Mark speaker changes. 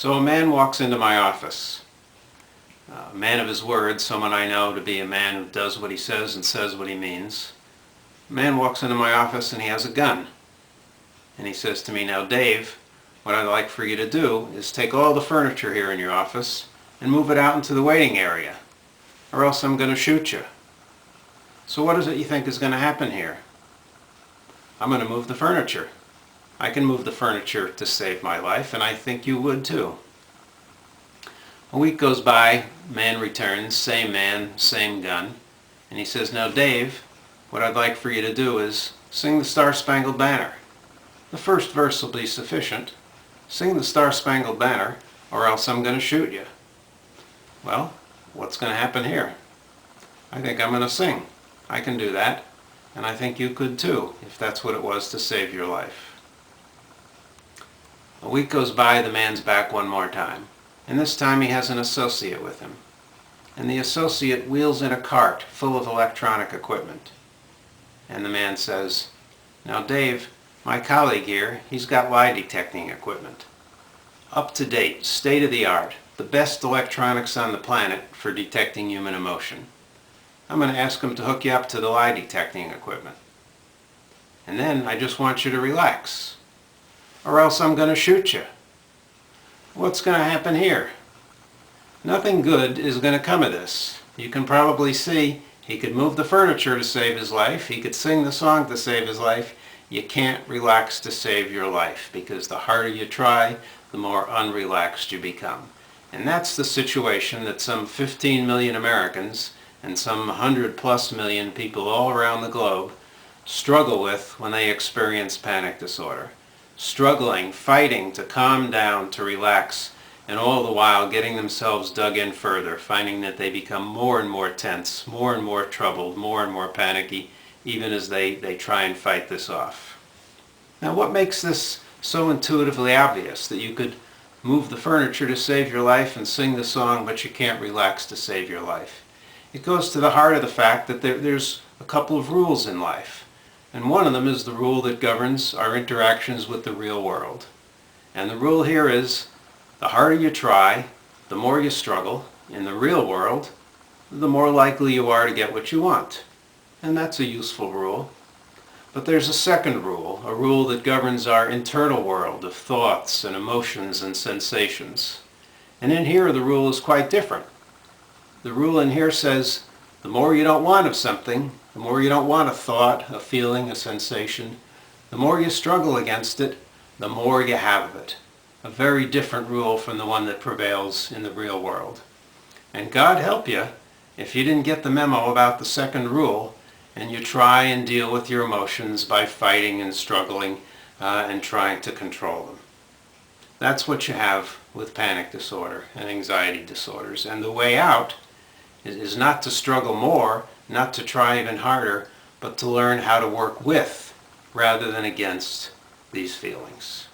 Speaker 1: So a man walks into my office, a man of his word, someone I know to be a man who does what he says and says what he means. A man walks into my office and he has a gun. And he says to me, "Now Dave, what I'd like for you to do is take all the furniture here in your office and move it out into the waiting area, or else I'm going to shoot you." So what is it you think is going to happen here? I'm going to move the furniture. I can move the furniture to save my life, and I think you would too. A week goes by, man returns, same man, same gun, and he says, "Now Dave, what I'd like for you to do is sing the Star-Spangled Banner. The first verse will be sufficient. Sing the Star-Spangled Banner, or else I'm going to shoot you." Well, what's going to happen here? I think I'm going to sing. I can do that, and I think you could too, if that's what it was to save your life. A week goes by, the man's back one more time, and this time he has an associate with him. And the associate wheels in a cart full of electronic equipment. And the man says, "Now Dave, my colleague here, he's got lie detecting equipment. Up to date, state of the art, the best electronics on the planet for detecting human emotion. I'm going to ask him to hook you up to the lie detecting equipment. And then I just want you to relax, or else I'm going to shoot you." What's going to happen here? Nothing good is going to come of this. You can probably see he could move the furniture to save his life. He could sing the song to save his life. You can't relax to save your life, because the harder you try, the more unrelaxed you become. And that's the situation that some 15 million Americans and some 100+ million people all around the globe struggle with when they experience panic disorder. Struggling, fighting to calm down, to relax, and all the while getting themselves dug in further, finding that they become more and more tense, more and more troubled, more and more panicky, even as they try and fight this off. Now, what makes this so intuitively obvious, that you could move the furniture to save your life and sing the song, but you can't relax to save your life? It goes to the heart of the fact that there's a couple of rules in life. And one of them is the rule that governs our interactions with the real world. And the rule here is, the harder you try, the more you struggle in the real world, the more likely you are to get what you want. And that's a useful rule. But there's a second rule, a rule that governs our internal world of thoughts and emotions and sensations. And in here the rule is quite different. The rule in here says, the more you don't want of something, the more you don't want a thought, a feeling, a sensation, the more you struggle against it, the more you have of it. A very different rule from the one that prevails in the real world. And God help you if you didn't get the memo about the second rule and you try and deal with your emotions by fighting and struggling and trying to control them. That's what you have with panic disorder and anxiety disorders. And the way out is not to struggle more, not to try even harder, but to learn how to work with rather than against these feelings.